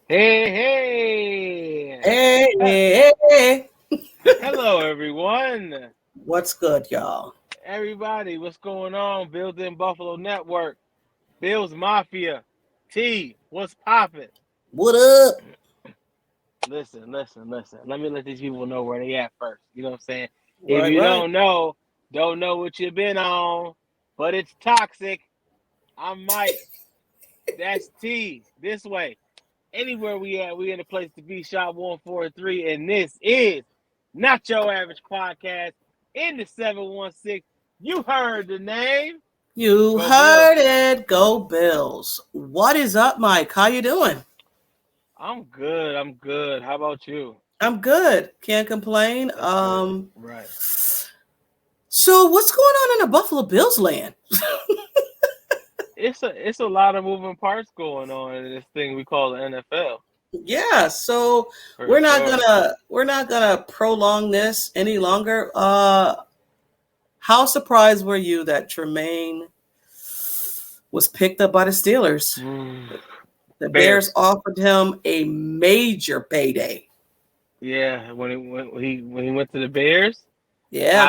Hey, hey! Hey, hey, hey. Hello, everyone. What's good, y'all? Everybody, what's going on? Built in Buffalo Network, Bills Mafia, T, what's poppin'? What up? Listen. Let me let these people know where they at first. You know what I'm saying? If Right, you right. don't know what you've been on, but it's toxic. I'm Mike. That's T. This way. Anywhere we at, we in a place to be. Shop 143, and this is Not Your Average Podcast in the 716. You heard the name. You Go Bills. heard it. Go Bills. What is up, Mike? How you doing? I'm good. I'm good. How about you? I'm good. Can't complain. That's good. Right. So what's going on in the Buffalo Bills land? It's a lot of moving parts going on in this thing we call the NFL. Yeah, so For we're not sure. gonna we're not gonna prolong this any longer. How surprised were you that Tremaine was picked up by the Steelers? The Bears Bears. offered him a major payday. Yeah, when he went to the Bears, Yeah.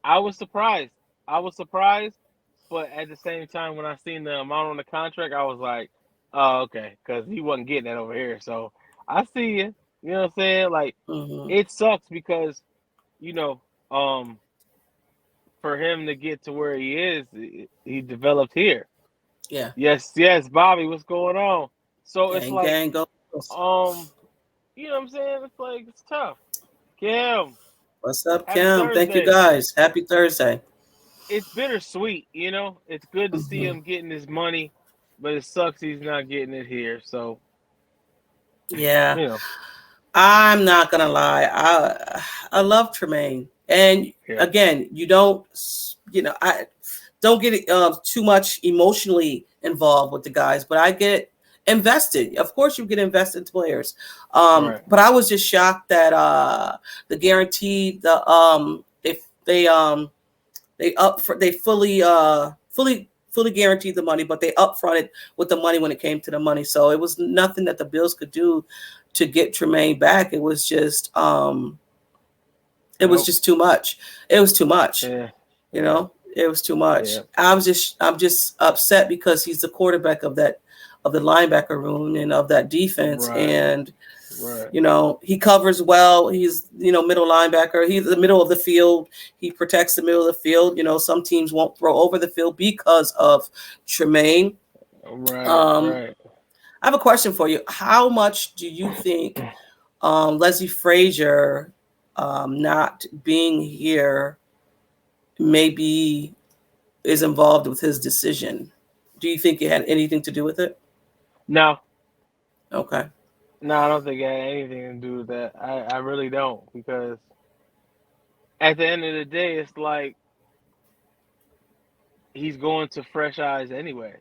I was surprised. I was surprised, but at the same time, when I seen the amount on the contract, I was like, "Oh, okay," because he wasn't getting that over here. So I see you. You know what I'm saying? Like Hmm. it sucks because you know, um, for him to get to where he is, he developed here. Yeah. Yes, Bobby, what's going on? So it's Gang, like, gang, go. um, you know what I'm saying? It's like it's tough. Kim, What's up, happy Kim? Thank you, Thursday. guys. Happy Thursday. It's bittersweet, you know. It's good to see Hmm. him getting his money, but it sucks he's not getting it here. So Yeah. you know, I'm not gonna lie. I love Tremaine, and yeah, again, I don't get too much emotionally involved with the guys, but I get invested. Of course, you get invested in players. right. But I was just shocked that the guaranteed they fully guaranteed the money, but they upfronted with the money when it came to the money. So it was nothing that the Bills could do to get Tremaine back. It was Nope. just too much. It was too much. Yeah, You yeah, know, it was too much. yeah. I'm just upset because he's the quarterback of the linebacker room and of that defense. Right, And right, he covers well. He's middle linebacker. He's the middle of the field. He protects the middle of the field. Some teams won't throw over the field because of Tremaine. right, Um, right. I have a question for you. How much do you think Leslie Frazier not being here maybe is involved with his decision? Do you think it had anything to do with it? No, Okay. no, I don't think it had anything to do with that. I really don't because at the end of the day, it's like he's going to fresh eyes anyway.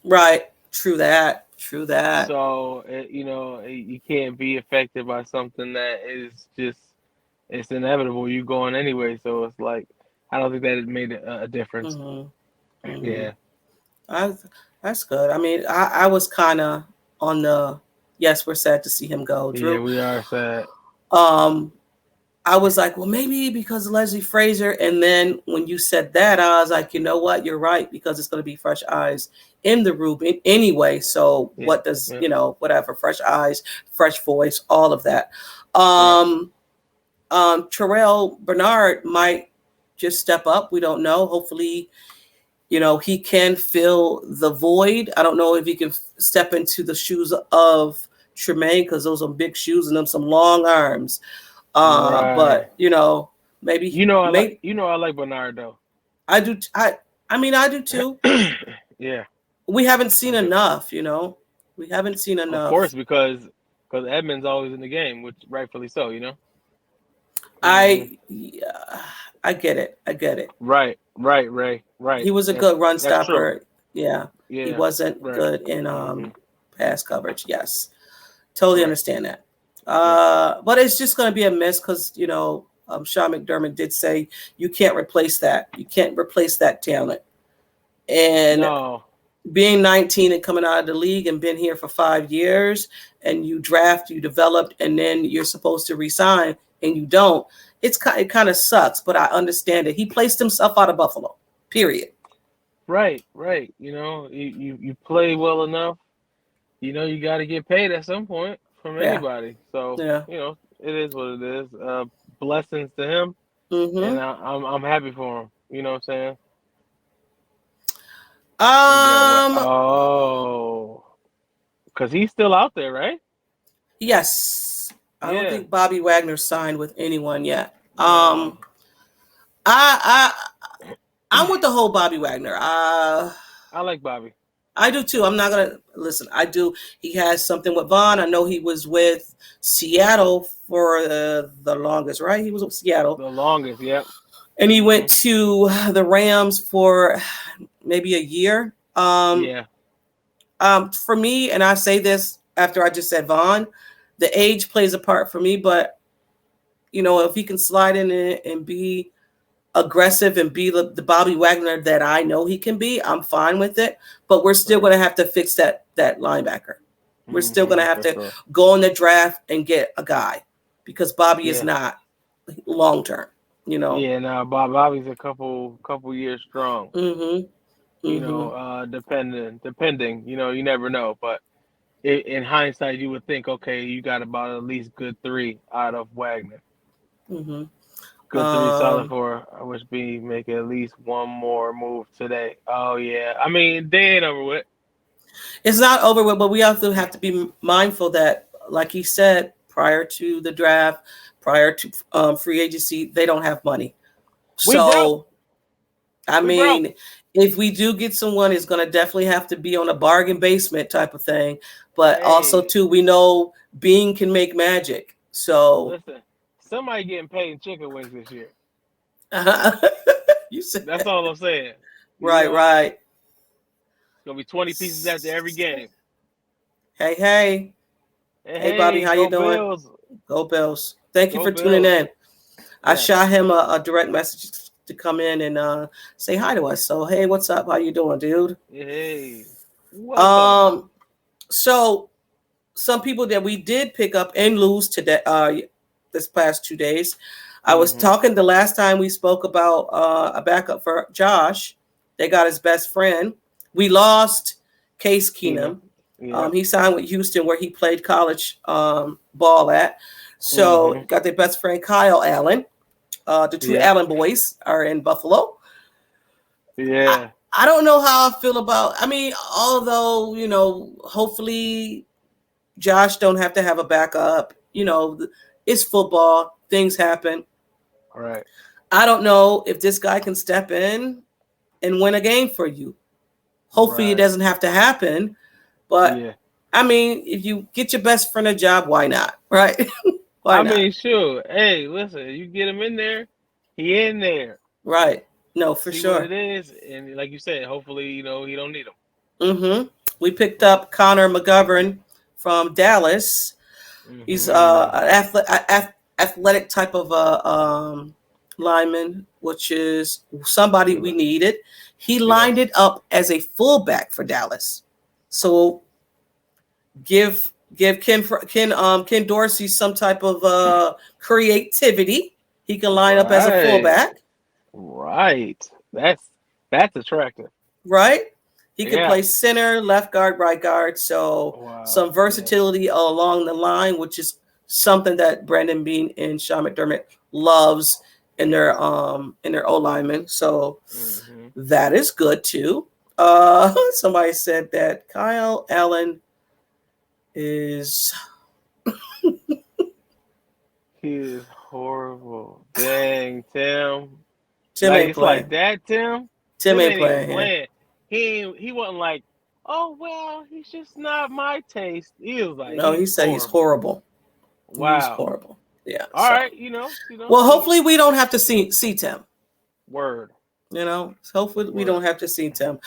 Right. True that. True that. So you can't be affected by something that is just it's inevitable. You going anyway, so it's like I don't think that it made a difference. Hmm. Hmm. Yeah, I, that's good. I mean, I was kind of on the yes, we're sad to see him go, yeah, Drew. we are sad. Um, I was like, well, maybe because of Leslie Frazier. And then when you said that, I was like, you know what? You're right, because it's going to be fresh eyes in the room anyway. So Yeah, what does, yeah, whatever, fresh eyes, fresh voice, all of that. right. Um, Terrell Bernard might just step up. We don't know. Hopefully, he can fill the void. I don't know if he can step into the shoes of Tremaine, because those are big shoes and them some long arms. Right. But maybe maybe I like Bernard though. I do. I mean, I do too. Yeah, We haven't I seen do. enough. We haven't seen Of course, enough. because Edmonds always in the game, which rightfully so. You know what I mean? Yeah, I get it. I get it. Right, right, Ray, right. He was a That's good run that's true. stopper. Yeah, he Yeah, wasn't right. good in Mhm. pass coverage. Yes, totally Right. understand that. Yeah. But it's just going to be a miss because Sean McDermott did say you can't replace that. You can't replace that talent. And No. being 19 and coming out of the league and been here for 5 years, and you draft, you developed, and then you're supposed to resign and you don't. It kind of sucks, but I understand it. He placed himself out of Buffalo. Period. Right, right. You know, you play well enough. You know, you got to get paid at some point from Yeah. anybody. So Yeah. you know, it is what it is. Blessings to him, and Mm-hmm. I'm happy for him. You know what I'm saying? Um. Oh, because he's still out there, right? Yes. I don't Yeah. think Bobby Wagner signed with anyone yet. No. I I'm with the whole Bobby Wagner. I like Bobby. I do too. I'm not gonna listen. I do. He has something with Vaughn. I know he was with Seattle for the longest, right? He was with Seattle, The longest, yep. and he went to the Rams for maybe a year. Yeah. For me, and I say this after I just said Vaughn, the age plays a part for me. But you know, if he can slide in it and be aggressive and be the Bobby Wagner that I know he can be, I'm fine with it. But we're still going to have to fix that linebacker. We're still going to have to go in the draft and get a guy, because Bobby is not long term. You know. Yeah. Now Bobby's a couple years strong. Mm-hmm. You know, depending. You know, you never know. But in hindsight, you would think, okay, you got about at least good 3 out of Wagner. Mm-hmm. Good 3, solid 4. I wish we make at least one more move today. Oh yeah, I mean they ain't over with. It's not over with, but we also have to be mindful that, like he said, prior to the draft, prior to free agency, they don't have money. So, I mean, if we do get someone, it's going to definitely have to be on a bargain basement type of thing. But also, too, we know Bean can make magic. So, listen, somebody getting paid in chicken wings this year. You said that's all I'm saying. Right, right. It's gonna be 20 pieces after every game. Hey, Bobby, how you doing? Bills. Go Bills! Thank you for tuning in. I shot him a direct message to come in and say hi to us. So hey, what's up? How you doing, dude? Hey. Welcome. So some people that we did pick up and lose today, this past 2 days. I was talking the last time we spoke about a backup for Josh. They got his best friend. We lost Case Keenum. Yeah. He signed with Houston, where he played college ball at. So got their best friend Kyle Allen. The two Allen boys are in Buffalo. Yeah. I don't know how I feel about. I mean, although hopefully Josh don't have to have a backup. It's football. Things happen. All right. I don't know if this guy can step in and win a game for you. Hopefully it doesn't have to happen. But I mean, if you get your best friend a job, why not? Right? I mean, sure. Hey, listen, you get him in there, he in there. Right. No, for sure. What it is, and like you said, hopefully, he don't need him. We picked up Connor McGovern from Dallas. He's an athletic type of lineman, which is somebody we needed. He lined it up as a fullback for Dallas. So give Ken Dorsey some type of creativity. He can line up as a fullback. Right. That's attractive. Right? He can play center, left guard, right guard. So some versatility along the line, which is something that Brandon Beane and Sean McDermott loves in their O linemen. So that is good too. Somebody said that Kyle Allen is he is horrible. Dang, Tim. Tim ain't playing. Like that, Tim. Tim ain't playing. He wasn't like, oh well, he's just not my taste. He was like, no, he said he's horrible. Wow, he's horrible. Yeah. All right, Well, hopefully we don't have to see Tim. Word. Hopefully we don't have to see Tim.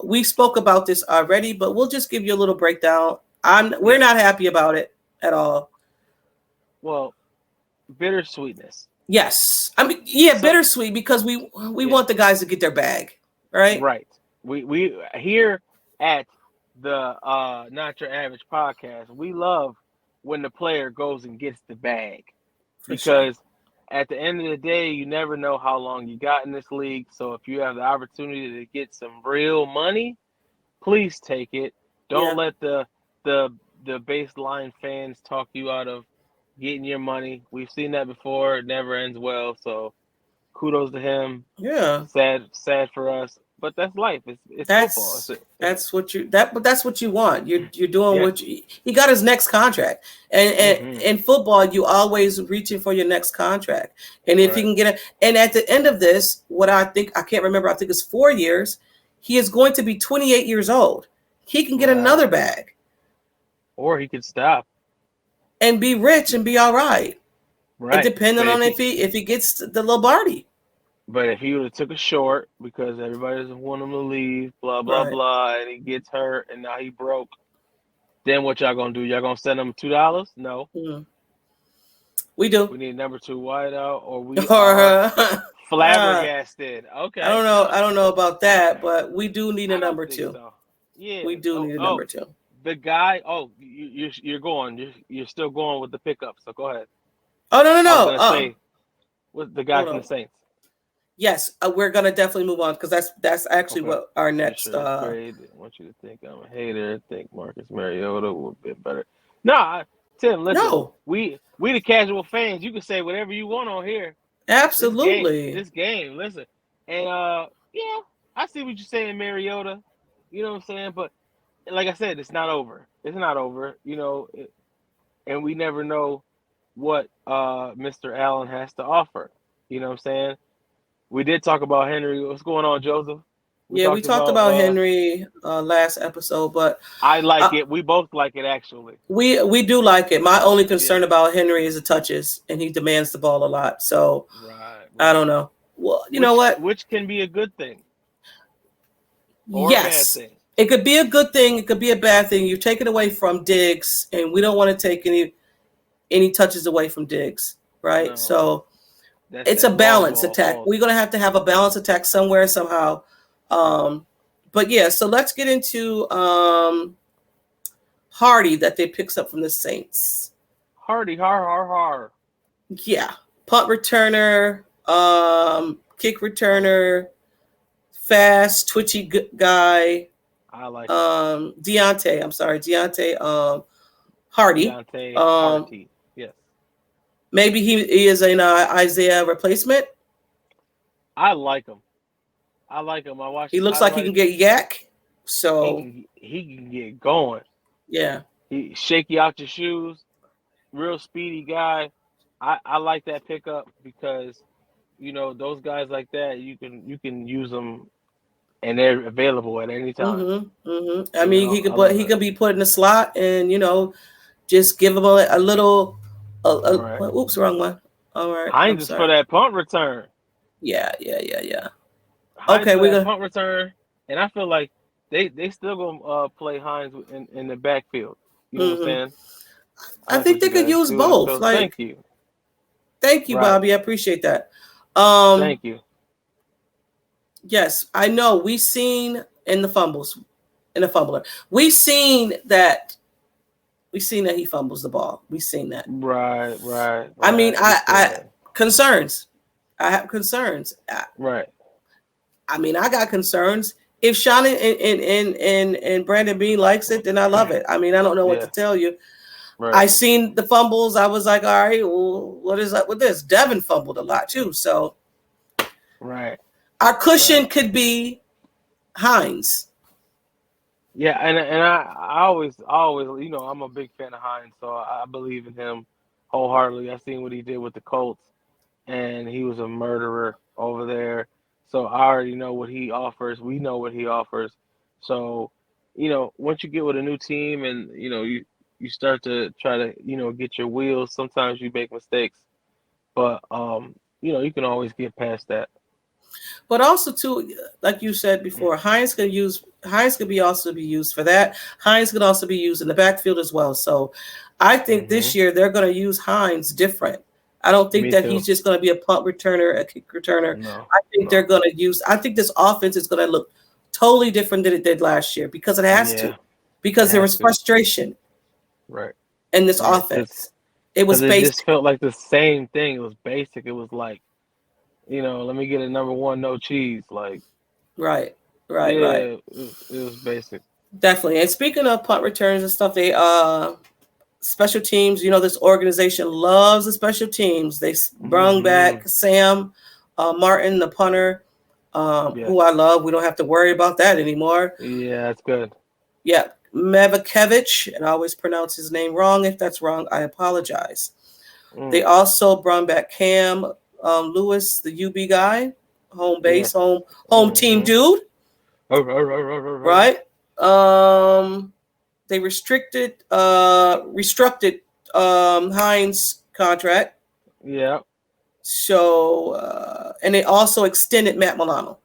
We spoke about this already, but we'll just give you a little breakdown. We're not happy about it at all. Well, bittersweetness. Yes, I mean, bittersweet because we want the guys to get their bag. right? Right. We here at the Not Your Average podcast, we love when the player goes and gets the bag, For sure. because at the end of the day, you never know how long you got in this league. So if you have the opportunity to get some real money, please take it. Don't Yeah. let the baseline fans talk you out of getting your money. We've seen that before. It never ends well. So kudos to him. Yeah. Sad for us, but that's life. It's football. That's what you want. You're doing Yeah. what he got his next contract. And in football, you always reaching for your next contract. And if he can get it, and at the end of this, I can't remember, I think it's 4 years, he is going to be 28 years old. He can get another bag. Or he could stop and be rich and be all right. Right. And depending on if he gets the Lombardi. But if he would have took a short because everybody doesn't want him to leave, blah, blah, blah, and he gets hurt and now he broke, then what y'all gonna do? Y'all gonna send him $2? No. Mm-hmm. We do. We need number 2 wideout, or we are flabbergasted. Okay. I don't know about that, but we do need a number 2. So. Yeah. We do need a number 2. The guy. Oh, you're going. You're still going with the pickup. So go ahead. Oh no. With the guy from the Saints. Yes, we're gonna definitely move on because that's actually what our next. I want you to think I'm a hater. I think Marcus Mariota would be better. Nah, Tim, listen. No. We the casual fans. You can say whatever you want on here. Absolutely. This game. Listen, and yeah, I see what you're saying, Mariota. You know what I'm saying, but like I said, it's not over. It's not over. You know, and we never know what Mr. Allen has to offer. You know what I'm saying? We did talk about Henry. What's going on, Joseph? We talked about Henry last episode, but I like it. We both like it, actually. We do like it. My only concern about Henry is the touches, and he demands the ball a lot. So I don't know. Well, you know what? Which can be a good thing. Or yes. A bad thing. It could be a good thing. It could be a bad thing. You take it away from Diggs, and we don't want to take any touches away from Diggs, right? No. So it's a balance attack. We're going to have a balance attack somewhere, somehow. But yeah, so let's get into Hardy that they picks up from the Saints. Hardy, har. Yeah. Punt returner, kick returner, fast, twitchy guy. I like Deontay Hardy. Deontay Hardy. Yes. Maybe he is an Isaiah replacement. I like him. I watched. He looks like he can get yak. So he can get going. Yeah. He shake you out your shoes. Real speedy guy. I like that pickup because, you know, those guys like that, you can use them and they're available at any time. Mm-hmm, mm-hmm. I mean, he could be put in the slot and, you know, just give him a little. Right. Oops, wrong one. All right. Hines is for that punt return. Yeah. Okay, we got punt return, and I feel like they still gonna play Hines in the backfield. You know what I'm saying? I think they could use both. So like, thank you, right. Bobby. I appreciate that. Thank you. Yes, I know. We've seen in the fumbler. We've seen that he fumbles the ball. We've seen that. Right. I mean, I concerns. I have concerns. Right. I mean, I got concerns. If Sean and Brandon Beane likes it, then I love it. I mean, I don't know what to tell you. Right. I seen the fumbles. I was like, all right, well, what is up with this? Devin fumbled a lot too. So, right. Our cushion could be Hines. Yeah, and I always, you know, I'm a big fan of Hines, so I believe in him wholeheartedly. I seen what he did with the Colts, and he was a murderer over there. So I already know what he offers. We know what he offers. So, you know, once you get with a new team and, you know, you start to try to, you know, get your wheels, sometimes you make mistakes. But, you know, you can always get past that. But also, too, like you said before, Hines could also be used for that. Hines could also be used in the backfield as well. So I think this year they're going to use Hines different. I don't think Me that too. he's just going to be a punt returner, a kick returner. No. I think they're going to use. I think this offense is going to look totally different than it did last year because it has to. Because there was frustration, right, in this offense. It was it basic. just felt like the same thing. It was basic. It was like, let me get a number one, no cheese. Like, right. It was basic. Definitely. And speaking of punt returns and stuff, they special teams. This organization loves the special teams. They brought back Sam Martin, the punter, who I love. We don't have to worry about that anymore. Yeah, that's good. Yeah. Mevakevich, and I always pronounce his name wrong. If that's wrong, I apologize. They also brought back Cam Lewis, the UB guy, home base, home team dude. Right. They restructed Hines' contract. Yeah. So and they also extended Matt Milano.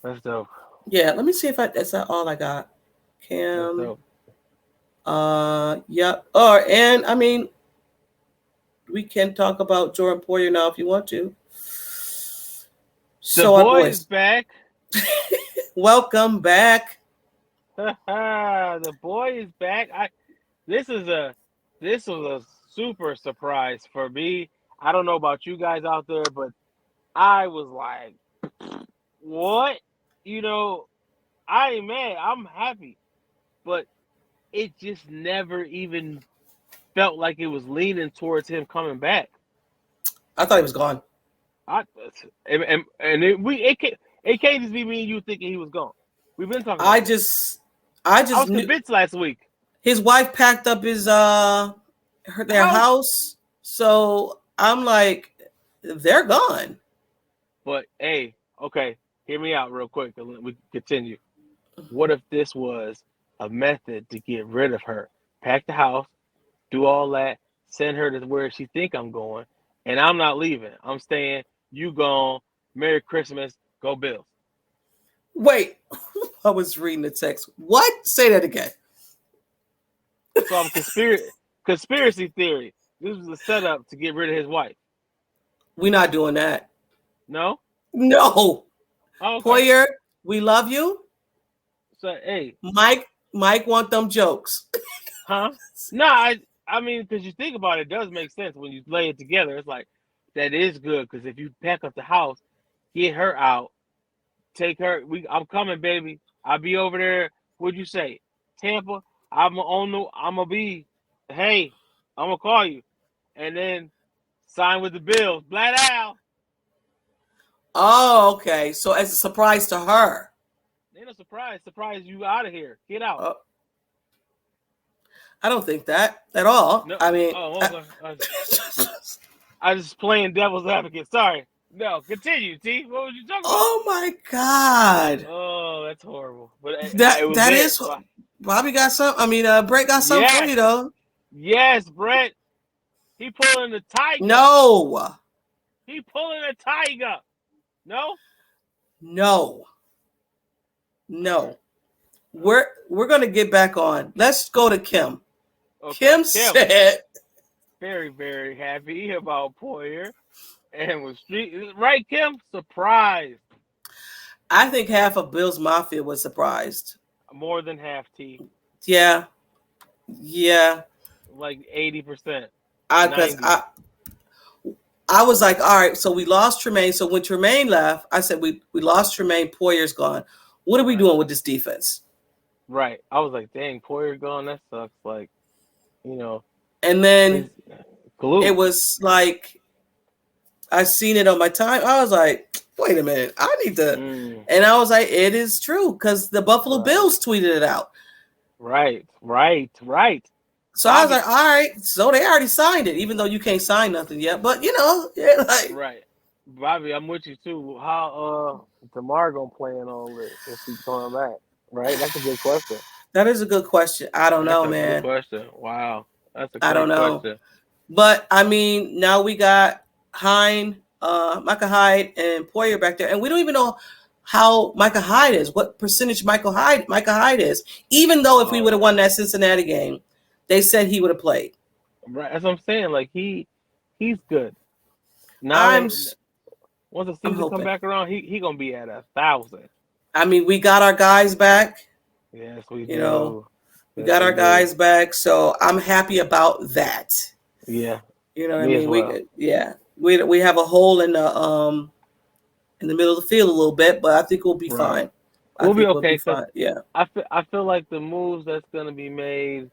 That's dope. Yeah, let me see if that's not all I got. Cam. Yeah. And I mean, we can talk about Jordan Poyer now if you want to. So the boy is back. Welcome back. The boy is back. This was a super surprise for me. I don't know about you guys out there, but I was like, what? I ain't mad. I'm happy. But it just never even felt like it was leaning towards him coming back. I thought he was gone. It can't just be me and you thinking he was gone. We've been talking. I was convinced last week. His wife packed up their house, so I'm like, they're gone. But hey, okay, hear me out real quick, and we continue. What if this was a method to get rid of her? Pack the house, do all that, send her to where she think I'm going, and I'm not leaving. I'm staying. You gone. Merry Christmas. Go Bills. Wait, I was reading the text. What? Say that again. So I'm conspiracy theory. This was a setup to get rid of his wife. We're not doing that. No? No. Okay. Poyer, we love you. So hey, Mike want them jokes. Huh? No, I mean, because you think about it, it does make sense when you lay it together. It's like that is good because if you pack up the house, get her out, take her. I'm coming, baby. I'll be over there. What'd you say? Tampa. I'm gonna be. Hey, I'm gonna call you, and then sign with the Bills. Black Al. Oh, okay. So as a surprise to her. Ain't no surprise. Surprise you out of here. Get out. I don't think that at all. No. I mean, I was playing devil's advocate. Sorry. No, continue, T. What was you talking about? Oh my God. Oh, that's horrible. But that is. Bobby got some. I mean, Brett got something for you though. Yes, Brett. He pulling the tiger. No. He pulling the tiger. No. No. We're gonna get back on. Let's go to Kim. Okay. Kim said, very, very happy about Poyer and was right, Kim? Surprised. I think half of Bills Mafia was surprised. More than half, T. Yeah. Like 80%. I was like, all right, so we lost Tremaine. So when Tremaine left, I said, we lost Tremaine. Poyer's gone. What are we doing with this defense? Right. I was like, dang, Poyer gone. That sucks. Like, And then it was like, I seen it on my time. I was like, wait a minute. I need to. And I was like, it is true because the Buffalo Bills tweeted it out. Right. So I was like, all right. So they already signed it, even though you can't sign nothing yet. But, Right. Bobby, I'm with you too. How DeMar gonna play in all this if he's coming back? Right? That's a good question. That is a good question. I don't know, man. Good question. Wow. That's a good question. I don't know. But I mean, now we got Micah Hyde and Poyer back there, and we don't even know how Micah Hyde is, what percentage Micah Hyde is. Even though if we would have won that Cincinnati game, they said he would have played. Right. That's what I'm saying. Like he he's good. Now I'm that s- once the I'm season come hoping. back around, he gonna be at 1,000. I mean, we got our guys back. Yes, we You know, do. we Yes, got we our do. guys back, so I'm happy about that. Yeah, You know what I me as mean? well. We have a hole in the middle of the field a little bit, but I think we'll be Right, fine. I we'll be think we'll okay be because fine. Yeah. I feel like the moves that's gonna be made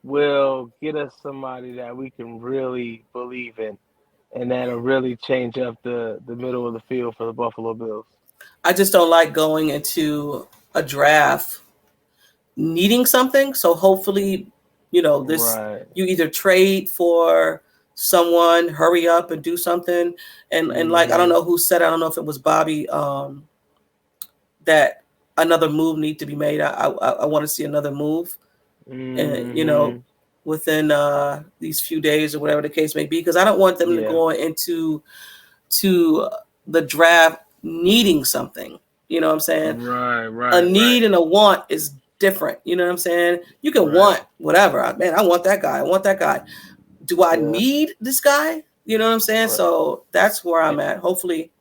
will get us somebody that we can really believe in, and that'll really change up the middle of the field for the Buffalo Bills. I just don't like going into a draft needing something. So hopefully, this Right. you either trade for someone, hurry up and do something. And like I don't Mm-hmm. know who said, I don't know if it was Bobby, that another move need to be made. I want to see another move, and Mm-hmm. within these few days or whatever the case may be, because I don't want them to Yeah. go into to the draft needing something. You know what I'm saying? Right. A Right. Right. need and a want is different. You know what I'm saying? You can Right. want whatever. Man, I want that guy. I want that guy. Do I Yeah. need this guy? You know what I'm saying? Right. So that's where I'm And, at. Hopefully,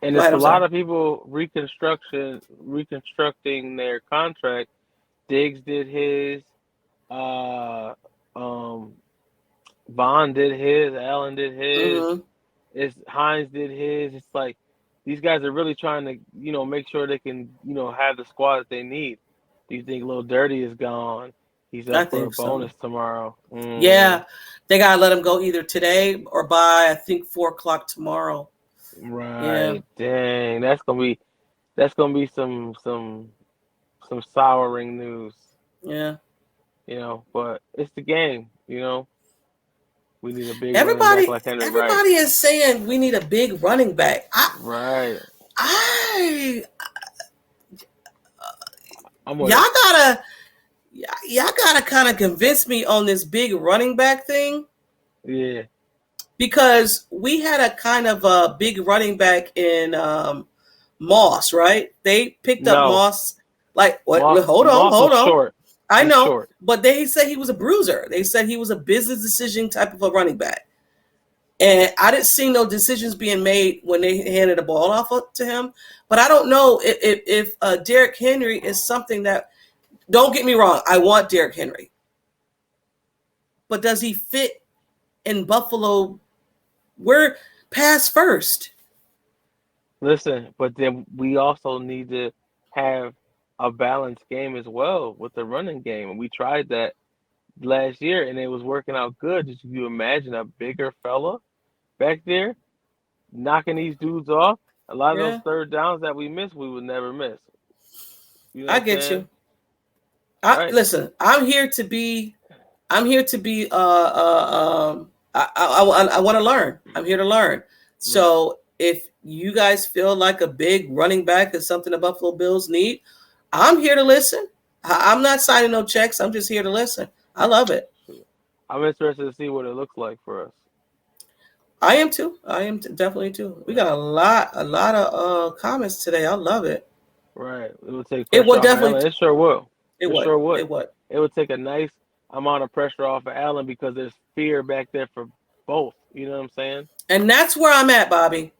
and go it's ahead. a I'm lot sorry. of people reconstructing their contract. Diggs did his. Uh, um, Vaughn did his. Allen did his. Hmm. It's Hines did his. It's like these guys are really trying to, make sure they can, have the squad that they need. Do you think Lil Dirty is gone? He's I up for a think so. bonus tomorrow. Yeah, they gotta let him go either today or by I think 4 o'clock tomorrow. Yeah, Right. Dang. That's gonna be some souring news. yeah. But it's the game. We need a big running back Everybody, like Henry Wright. everybody is saying we need a big running back. Right. I, I'm with y'all it. gotta, y'all gotta kind of convince me on this big running back thing, Yeah. because we had a kind of a big running back in Moss, right? They picked up No. Moss. Like what? Moss Hold on, Moss hold is on. short. I He's know, short. but they said he was a bruiser. They said he was a business decision type of a running back. And I didn't see no decisions being made when they handed the ball off to him. But I don't know if Derrick Henry is something that, don't get me wrong, I want Derrick Henry. But does he fit in Buffalo? We're pass first. Listen, but then we also need to have a balanced game as well with the running game. And we tried that last year and it was working out good. Just you imagine a bigger fella back there knocking these dudes off. A lot of those Yeah, third downs that we missed, we would never miss. You know I what I'm get saying? you. I Right. listen. I'm here to be. I want to learn. I'm here to learn. Right. So if you guys feel like a big running back is something the Buffalo Bills need, I'm here to listen. I'm not signing no checks. I'm just here to listen. I love it. I'm interested to see what it looks like for us. I am too. I am definitely too. We got Right. a lot of comments today. I love it. Right. It would take It pressure would off of definitely. Allen. It sure will. It It would. sure would. It would. It would take a nice amount of pressure off of Allen because there's fear back there for both. You know what I'm saying? And that's where I'm at, Bobby. Same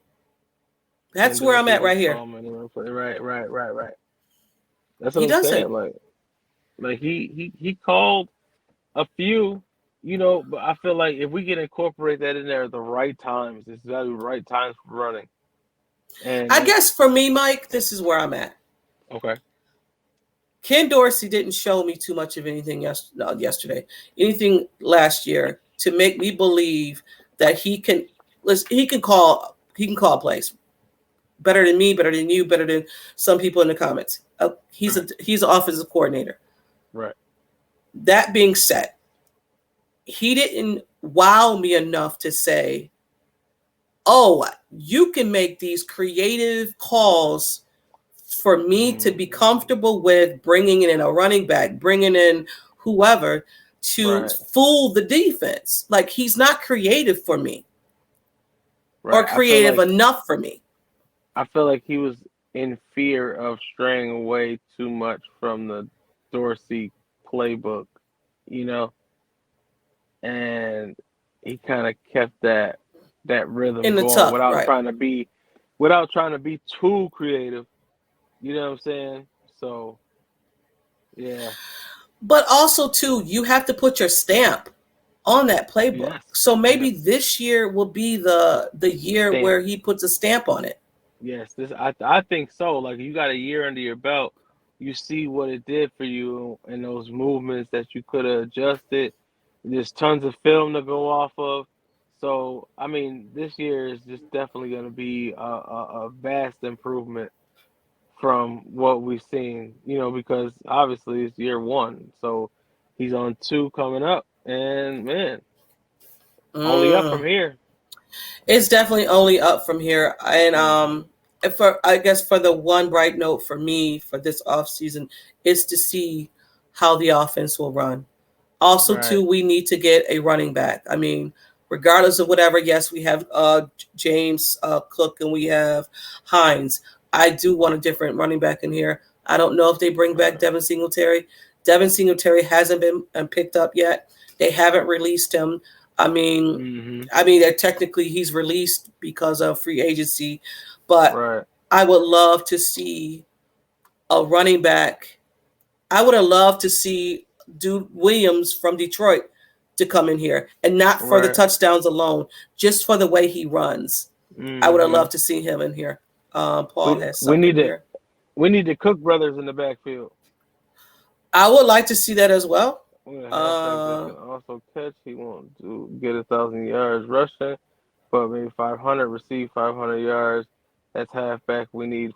That's thing where with I'm at CJ right here. Strongman. Right, right, right, right. That's what He I'm does saying. it. Like he called a few, but I feel like if we can incorporate that in there at the right times, it's got to be right times for running. I And guess for me, Mike, this is where I'm at. okay, Ken Dorsey didn't show me too much of anything yesterday, anything last year to make me believe that he can call plays better than me, better than you, better than some people in the comments. He's right, an offensive coordinator. right, That being said, he didn't wow me enough to say, "Oh, you can make these creative calls for me to be mm, comfortable with bringing in a running back, bringing in whoever to right, fool the defense." Like he's not creative for me or right. creative enough for me. I feel like he was in fear of straying away too much from the Dorsey playbook, you know, and he kind of kept that rhythm in the going tuck, right? without trying to be too creative. You know what I'm saying? So yeah, But also too, you have to put your stamp on that playbook. yes, So maybe yes, this year will be the year stamp. where he puts a stamp on it. Yes, this I think so. Like you got a year under your belt, you see what it did for you and those movements that you could have adjusted. There's tons of film to go off of. So I mean, this year is just definitely going to be a vast improvement from what we've seen. You know, because obviously it's year one, so he's on two coming up, and man, only up from Mm. here. It's definitely only up from here. And Hmm. for I guess for the one bright note for me for this offseason is to see how the offense will run. Also, Right, too, we need to get a running back. I mean, regardless of whatever, yes, we have James Cook and we have Hines. I do want a different running back in here. I don't know if they bring back right. Devin Singletary. Devin Singletary hasn't been picked up yet. They haven't released him. I mean, Hmm. technically he's released because of free agency, but Right, I would love to see a running back. I would have loved to see Dude Williams from Detroit to come in here, and not for the right. touchdowns alone, just for the way he runs. I would have Hmm. loved to see him in here. Paul We has we something need to here. we need the Cook brothers in the backfield. I would like to see that as well. We a halfback that Uh, can also catch. He won't get 1,000 yards rushing, but maybe 500 receive 500 yards. That's halfback we need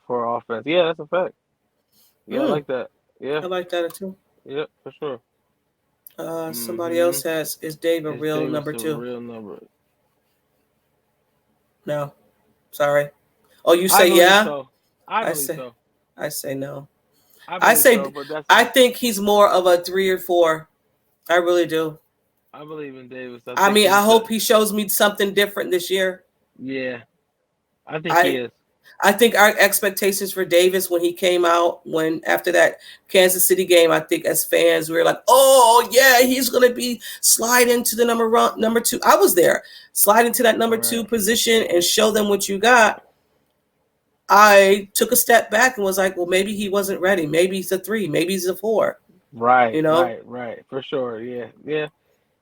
for offense. Yeah, that's a fact. Yeah, I mm, like that. Yeah, I like that too. yeah, for sure. Somebody Hmm. else has is Dave a Is real Davis number still a two? real number? No, sorry. Oh, you I say believe yeah? so. I I believe say so. no. I I believe so. say But that's I think he's more of a 3 or 4. I really do. I believe in Davis. I I think mean, I he's the. hope he shows me something different this year. Yeah, I think he I is. I think our expectations for Davis when he came out, when after that Kansas City game, I think as fans we were like, oh yeah, he's gonna be slide into the number two. I was there, slide into that number two Right. position and show them what you got. I took a step back and was like, well, maybe he wasn't ready. Maybe he's a 3. Maybe he's a 4. Right, You know, right, right. For sure. Yeah, yeah,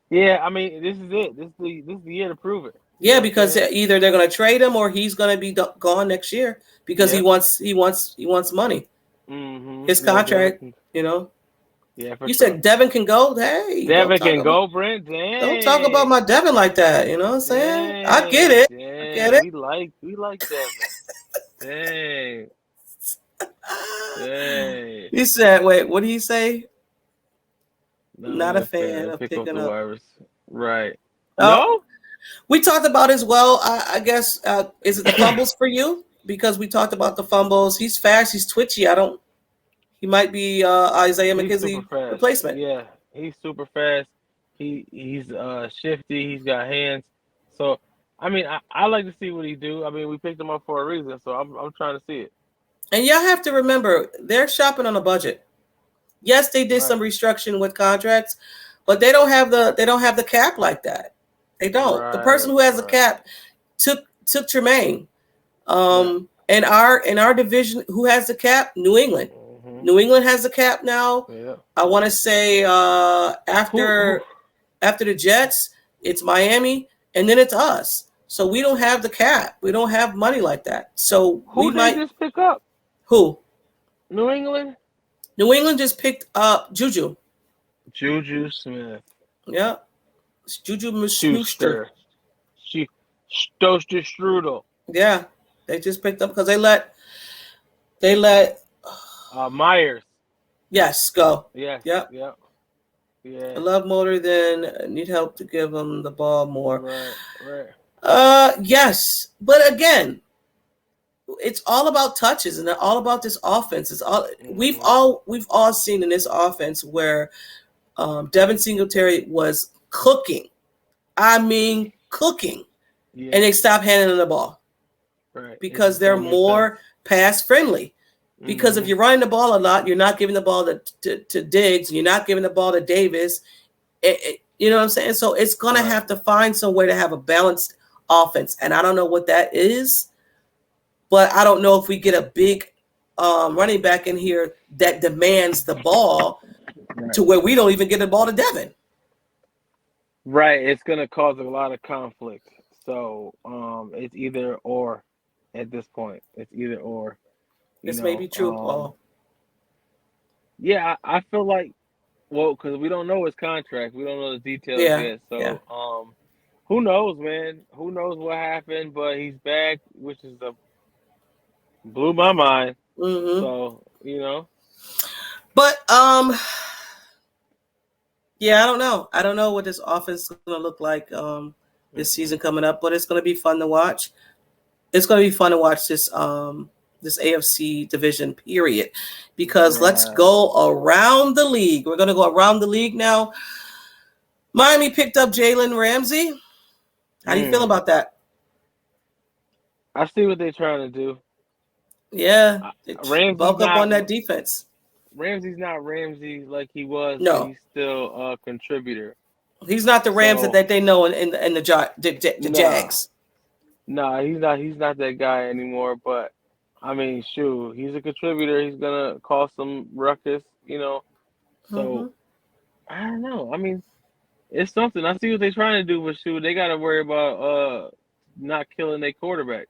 yeah. I mean, this is it. This is the year to prove it. You yeah, know what I'm because saying? either they're gonna trade him or he's gonna be gone next year because Yeah. he wants money. His Yeah, Devin contract, can. you know. Yeah, for You sure. said Devin can go. Hey, Devin can go, Brent. don't talk about Dang, my Devin like that. You know what I'm saying? I get dang, it. I get dang. it. We like Devin. Dang, dang. He said, "Wait, what do you say? Not Not a only a fan fan, of pick up picking the up." virus. Right. Oh, No. we talked about as well. I guess is it the fumbles for you? Because we talked about the fumbles. He's fast. He's twitchy. I don't. He might be Isaiah He's super McKenzie fast. replacement. Yeah, he's super fast. He's shifty. He's got hands. So I mean, I like to see what he do. I mean, we picked him up for a reason, so I'm trying to see it. And y'all have to remember, they're shopping on a budget. Yes, they did Right, some restructuring with contracts, but they don't have the cap like that. They don't. The person right, who has the right. cap took Tremaine. Yeah. In our division, who has the cap? New England. Hmm. New England has the cap now. Yeah. I want to say Who? after the Jets, it's Miami, and then it's us. So we don't have the cap. We don't have money like that. So we Who they might just pick up? who? New England. New England just picked up Juju. Juju Smith. Yeah. It's Juju Schuster. Schuster. She. Stoster Strudel. Yeah. They just picked up because they let Myers. yes, go. Yes. Yep. Yep. I Yeah. love motor than need help to give them the ball more. Right. Right. Yes. But again, it's all about touches and all about this offense. It's all Hmm. we've all seen in this offense where Devin Singletary was cooking. I mean cooking. Yeah. And they stopped handing them the ball Right. It because just they're don't make sense. more pass friendly. Because if Hmm. you're running the ball a lot, you're not giving the ball to Diggs, and you're not giving the ball to Davis. You know what I'm saying? So it's going to have to find some way to have a balanced offense. And I don't know what that is, but I don't know if we get a big running back in here that demands the ball to where we don't even get the ball to Devin. Right. It's going to cause a lot of conflict. So it's either or at this point. It's either or. This may be true, Paul. Yeah, I feel like, well, because we don't know his contract. We don't know the details yet. So who knows, man? Who knows what happened? But he's back, which is blew my mind. Mm-hmm. So, But yeah, I don't know. I don't know what this offense is going to look like this season coming up, but it's going to be fun to watch. It's going to be fun to watch this this AFC division period, because let's go around the league. We're going to go around the league now. Miami picked up Jalen Ramsey. How do you feel about that? I see what they're trying to do. Yeah, bulk up on that defense. Ramsey's not Ramsey like he was. No, but he's still a contributor. He's not the Rams that they know in the Jags. No, he's not that guy anymore. But I mean, shoot, he's a contributor. He's gonna cause some ruckus, So I don't know. I mean, it's something. I see what they're trying to do, but shoot, they got to worry about not killing their quarterback.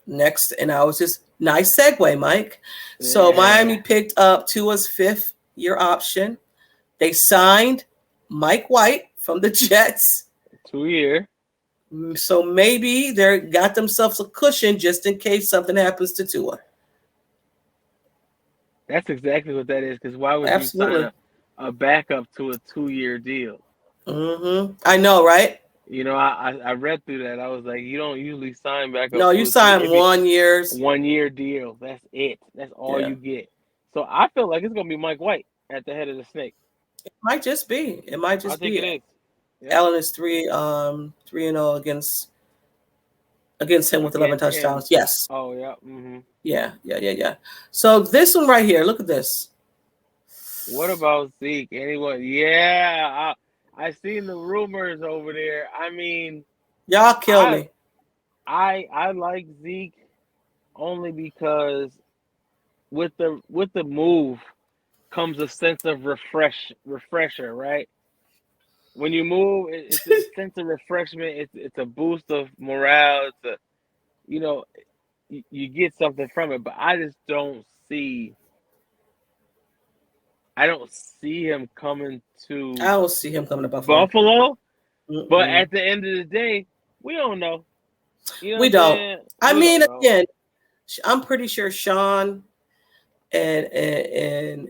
Next, and I was just nice segue, Mike. Yeah. So Miami picked up Tua's 5th-year option. They signed Mike White from the Jets. 2-year. So maybe they got themselves a cushion just in case something happens to Tua. That's exactly what that is. Because why would you sign a backup to a 2-year deal? Mm-hmm. I know, right? I read through that. I was like, you don't usually sign back up. No, you sign 1 year. 1 year deal. That's it. That's all you get. So I feel like it's gonna be Mike White at the head of the snake. It might just be. I think it is. Yeah. Allen is 3-0 against him with 11 touchdowns. Yes. Oh yeah. Mm-hmm. Yeah. So this one right here. Look at this. What about Zeke? Anyone? Yeah. I seen the rumors over there. I mean, y'all kill me. I like Zeke only because with the move comes a sense of refresher, right? When you move, it's a sense of refreshment. It's a boost of morale. It's you get something from it. But I just don't see. I don't see him coming to. I don't see him coming to Buffalo. Mm-mm. But at the end of the day, we don't know. We don't. I mean, again, I'm pretty sure Sean and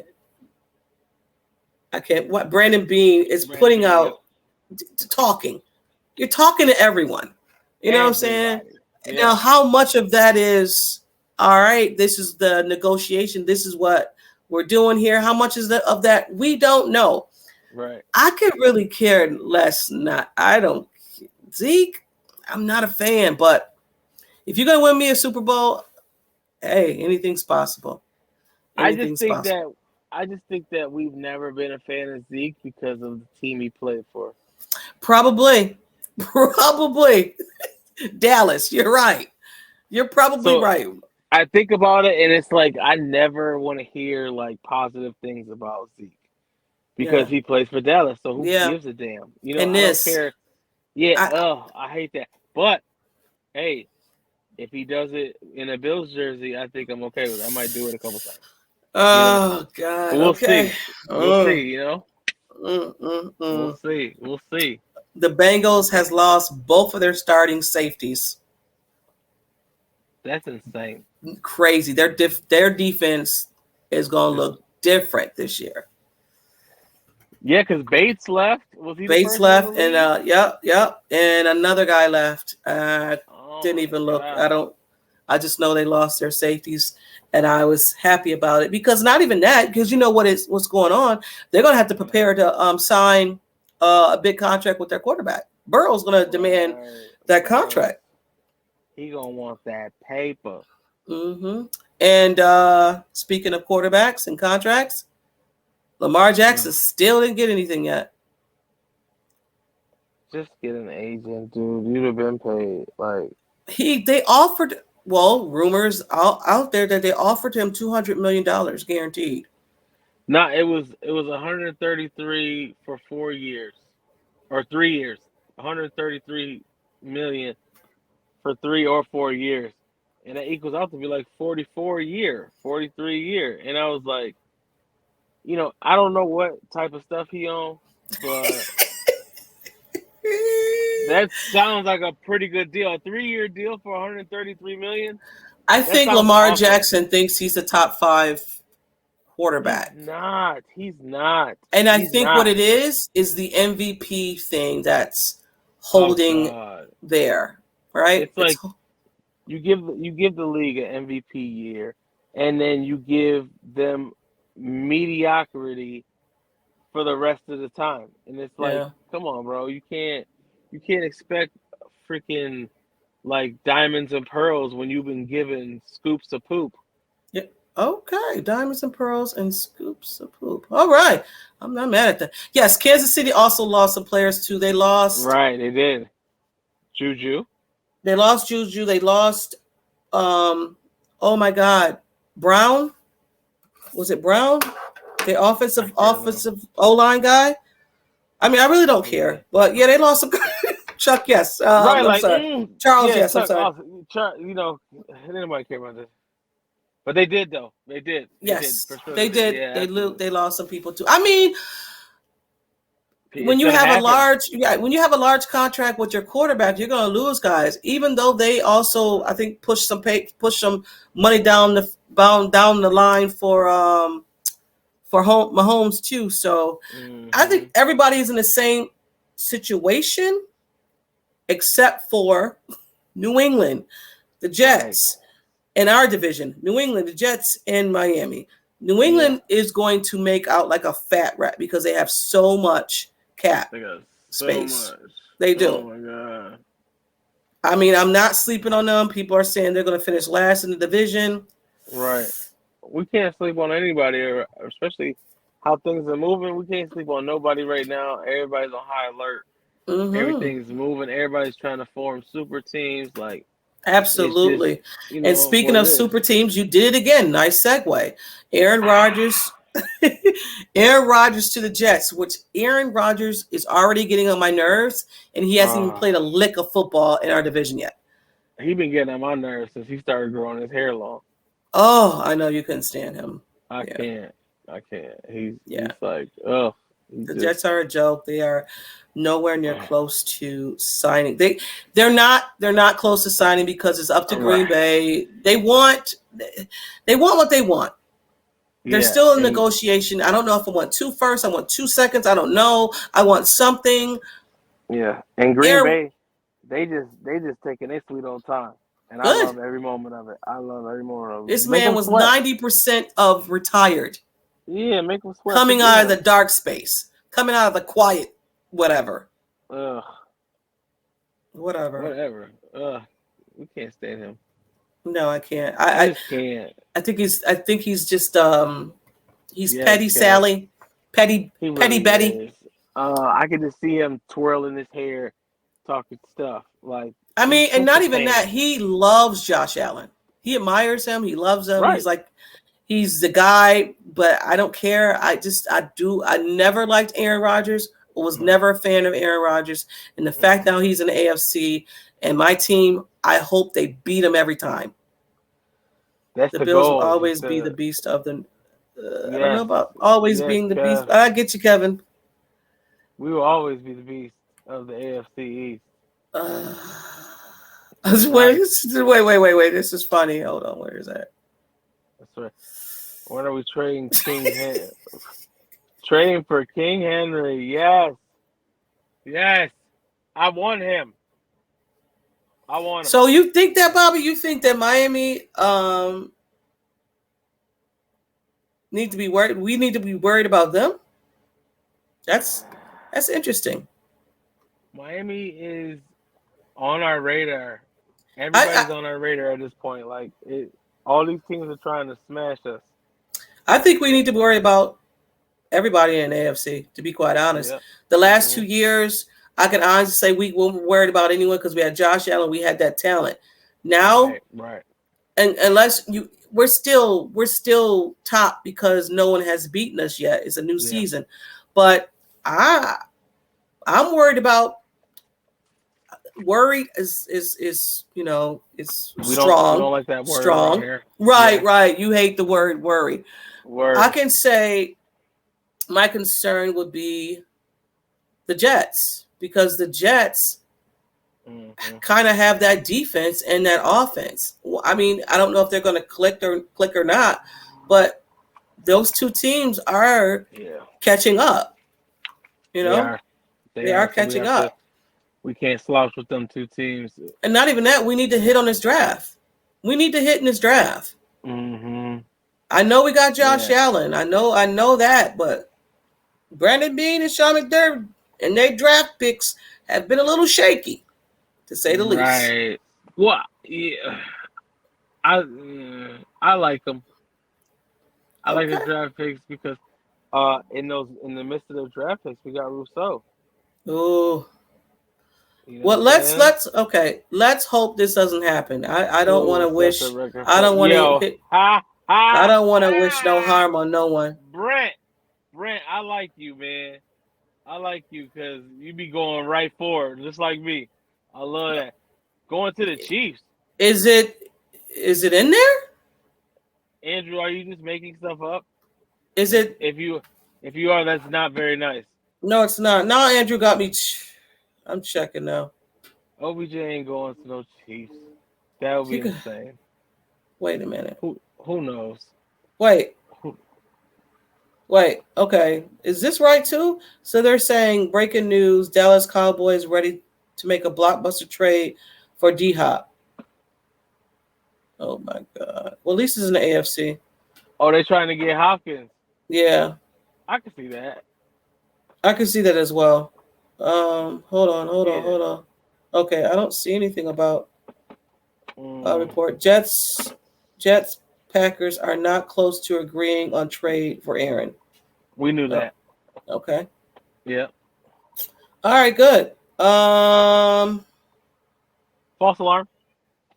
I can't. What Brandon Beane is putting out, talking. You're talking to everyone. You know what I'm saying? Yeah. Now, how much of that is all right? This is the negotiation. This is what we're doing here. How much is of that? We don't know. Right. I could really care less. Zeke, I'm not a fan, but if you're gonna win me a Super Bowl, hey, anything's possible. I just think that we've never been a fan of Zeke because of the team he played for. Probably. Dallas, you're right. You're probably right. I think about it, and it's like I never want to hear like positive things about Zeke because he plays for Dallas. So who gives a damn? I don't care. Yeah, I hate that. But hey, if he does it in a Bills jersey, I think I'm okay with it. I might do it a couple times. Oh God! But we'll see. We'll see. We'll see. The Bengals has lost both of their starting safeties. That's insane. Crazy. Their defense is going to look different this year. Yeah, because Bates left. Was he? Bates left, and yep, and another guy left. Didn't even look. God. I just know they lost their safeties, and I was happy about it because not even that, because you know what's going on. They're going to have to prepare to sign a big contract with their quarterback. Burrow's going to demand that contract. He gonna want that paper. Mm-hmm. And speaking of quarterbacks and contracts, Lamar Jackson still didn't get anything yet. Just get an agent, dude. You'd have been paid. Like, They offered, well, rumors out there that they offered him $200 million guaranteed. no, it was 133 for 4 years or 3 years. 133 million for 3 or 4 years, and that equals out to be like 44 a year, 43 a year. And I was like, I don't know what type of stuff he on, but that sounds like a pretty good deal. A 3-year deal for 133 million. I That think sounds Lamar awesome. Jackson thinks he's a top 5 quarterback. He's not. He's not. And I He's think not. what it is the MVP thing that's holding God. there, right? It's like you give the league an MVP year, and then you give them mediocrity for the rest of the time, and it's like, Yeah. come on, bro, you can't expect freaking like diamonds and pearls when you've been given scoops of poop. Yeah. Okay, diamonds and pearls and scoops of poop. All right, I'm not mad at that. Yes, Kansas City also lost some players too. They lost. Right, they did. Juju. They lost Juju. They lost. Oh my God, Brown. Was it Brown? The offensive O-line guy. I mean, I really don't care, but yeah, they lost some. Chuck, yes. Right, I'm sorry. Charles, yes. Chuck, I'm sorry. Chuck, nobody care about this. But they did, though. They did. Yes, for sure. they did. Yeah, They lost some people too. I mean, when you gonna have happen. when you have a large contract with your quarterback, you're going to lose guys. Even though they also, I think, push some money down the line for Mahomes too. So I think everybody's in the same situation except for New England, the Jets. Right. In our division, New England, the Jets, and Miami. New England is going to make out like a fat rat because they have so much cap space. They do. Oh my God. I mean, I'm not sleeping on them. People are saying they're going to finish last in the division. Right. We can't sleep on anybody, especially how things are moving. We can't sleep on nobody right now. Everybody's on high alert. Mm-hmm. Everything's moving. Everybody's trying to form super teams. Like, absolutely. Just, and speaking of super teams, you did it again. Nice segue. Aaron Rodgers. Aaron Rodgers to the Jets, which Aaron Rodgers is already getting on my nerves, and he hasn't even played a lick of football in our division yet. He's been getting on my nerves since he started growing his hair long. Oh, I know you couldn't stand him. I can't. He's like, oh. The Jets are a joke. They are nowhere near close to signing. They're not close to signing because it's up to Green Bay. They want what they want. They're still in negotiation. I don't know if I want 2 firsts. I want 2 seconds. I don't know. I want something. Yeah, and Green Bay, they just taking their sweet old time, and I love every moment of it. This man was 90% of retired. Yeah, make them sweat. Coming out of the dark space, coming out of the quiet, whatever. Ugh. Whatever. Ugh. We can't stand him. No, I can't. I just can't. I think he's just he's petty Sally, petty Betty. Is. I can just see him twirling his hair, talking stuff like. I mean, and not even that. He loves Josh Allen. He admires him. He loves him. Right. He's like. He's the guy, but I don't care. I never liked Aaron Rodgers. I was never a fan of Aaron Rodgers. And the fact now he's in the AFC and my team, I hope they beat him every time. That's the Bills will always be the beast of the I don't know about always being the beast. I get you, Kevin. We will always be the beast of the AFC East. Wait. This is funny. Hold on. Where is that? That's right. When are we trading King Henry? Trading for King Henry. Yes. I want him. So you think that, Bobby? You think that Miami need to be worried? We need to be worried about them? That's interesting. Miami is on our radar. Everybody's on our radar at this point. Like all these teams are trying to smash us. I think we need to worry about everybody in the AFC, to be quite honest. Yep. The last 2 years, I can honestly say we weren't worried about anyone because we had Josh Allen, we had that talent. Now, right. and unless we're still top because no one has beaten us yet. It's a new season, but I'm worried about. Worried is it's strong. We don't like that word strong. around here. Right. You hate the word worry. I can say my concern would be the Jets because the Jets kind of have that defense and that offense. I mean, I don't know if they're going to click or not, but those two teams are catching up. You know, they are catching up. We can't slouch with them two teams. And not even that, we need to hit on this draft. We need to hit in this draft. Mm-hmm. I know we got Josh Allen. I know that, but Brandon Beane and Sean McDermott and their draft picks have been a little shaky, to say the least. Right. Well, yeah. I like them. I like the draft picks because in the midst of the draft picks, we got Rousseau. Oh. Well, let's hope this doesn't happen. I don't want to wish. I don't want to. I don't want to wish no harm on no one. Brent, I like you, man. I like you because you be going right forward, just like me. I love that. Going to the Chiefs. Is it in there? Andrew, are you just making stuff up? Is it? If you are, that's not very nice. No, it's not. Now Andrew got me. I'm checking now. OBJ ain't going to no Chiefs. That would be insane. Wait a minute. Who knows? Wait. Okay. Is this right too? So they're saying breaking news: Dallas Cowboys ready to make a blockbuster trade for D-Hop. Oh my God. Well, at least it's in the AFC. Oh, they're trying to get Hopkins. Yeah. I can see that. I can see that as well. Hold on. Okay, I don't see anything about report. Jets, Packers are not close to agreeing on trade for Aaron. We knew that. Okay. Yeah. All right, good. False alarm.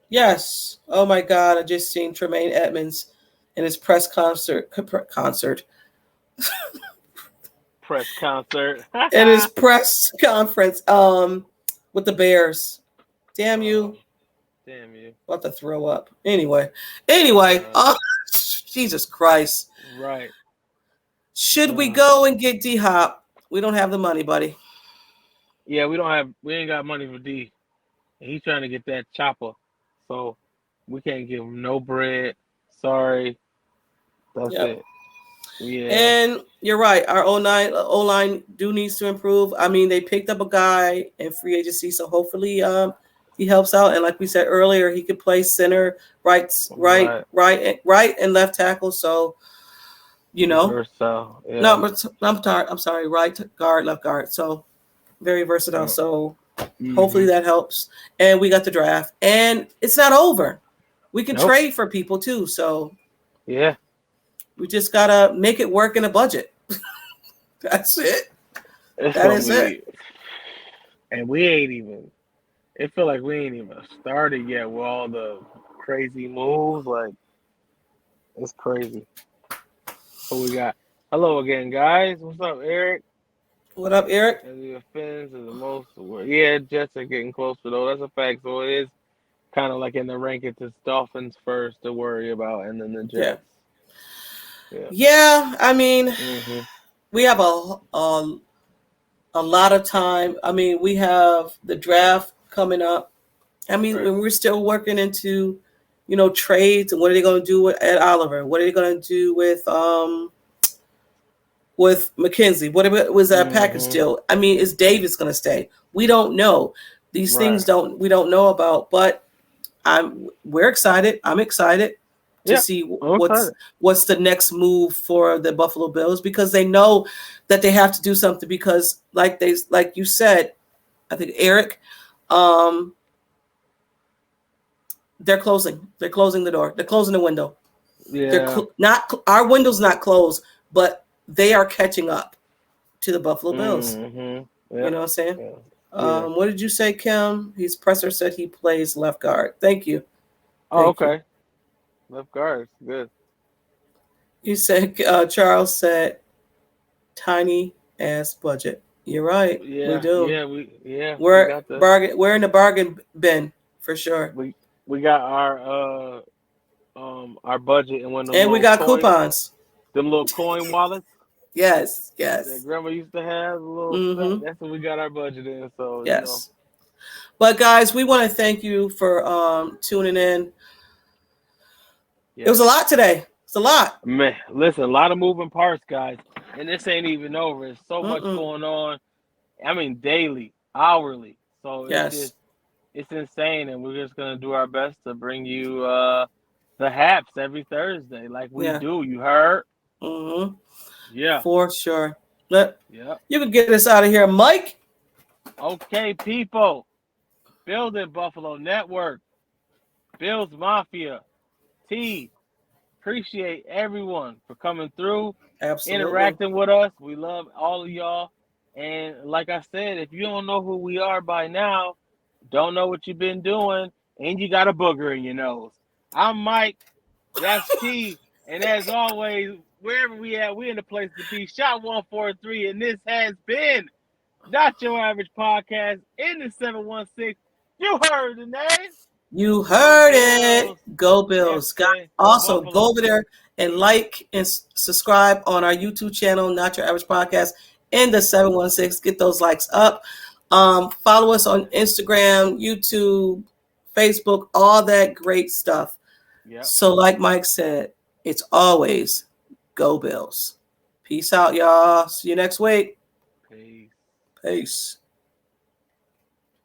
Yes. Oh my God, I just seen Tremaine Edmonds in his press concert. Press concert. In his press conference with the Bears. Damn you. About to throw up. Anyway. Jesus Christ. Right. Should we go and get D-Hop? We don't have the money, buddy. Yeah, we ain't got money for D. And he's trying to get that chopper. So we can't give him no bread. Sorry. That's it. Yeah. And you're right. Our O-line do needs to improve. I mean, they picked up a guy in free agency, so hopefully he helps out. And like we said earlier, he could play center, right, and left tackle. So, versatile. Yeah. No, I'm sorry, right guard, left guard. So very versatile. So hopefully that helps. And we got the draft, and it's not over. We can trade for people too. So yeah. We just gotta make it work in a budget. That's it. That is it. And we ain't even. It feel like we ain't even started yet with all the crazy moves. Like it's crazy. What we got? Hello again, guys. What's up, Eric? What up, Eric? And the offense is the most. Yeah, Jets are getting closer though. That's a fact. So it is kind of like in the rankings. It's Dolphins first to worry about, and then the Jets. Yeah, I mean, we have a lot of time. I mean, we have the draft coming up. I mean, we're still working into, trades and what are they going to do with Ed Oliver? What are they going to do with McKenzie? What was that package deal? I mean, is Davis going to stay? We don't know. These things we don't know about, but we're excited. I'm excited to see what's the next move for the Buffalo Bills, because they know that they have to do something, because like you said, I think Eric, they're closing the door. They're closing the window. Yeah. Our window's not closed, but they are catching up to the Buffalo Bills. Yep. You know what I'm saying? Yeah. What did you say, Kim? His presser said he plays left guard. Thank you. Oh, Thank you. okay. Left guard. Good. You said Charles said tiny ass budget. You're right. We Yeah. do. Yeah. We got the We're in the bargain bin for sure. we got our budget and one of them And we little got coupons. them little coin wallets Yes. that grandma used to have. A little Mm-hmm. that's what we got our budget in. So Yes. But guys, we want to thank you for tuning in. yeah. It was a lot today. It's a lot. Man, listen, a lot of moving parts, guys, and this ain't even over. There's so much going on. I mean, daily, hourly. So it's insane, and we're just gonna do our best to bring you the haps every Thursday, like we do. You heard? Mm-hmm. Yeah, for sure. Yeah, you can get us out of here, Mike. Okay, people. Building Buffalo Network, Bills Mafia, T. Appreciate everyone for coming through, interacting with us. We love all of y'all. And like I said, if you don't know who we are by now, don't know what you've been doing, and you got a booger in your nose. I'm Mike. That's T. And as always, wherever we at, we in the place to be. Shot 143, and this has been Not Your Average Podcast in the 716. You heard the name. You heard it. Go Bills. Also, go over there and like and subscribe on our YouTube channel, Not Your Average Podcast, in the 716. Get those likes up. Follow us on Instagram, YouTube, Facebook, all that great stuff. Yep. So like Mike said, it's always Go Bills. Peace out, y'all. See you next week. Peace. Peace.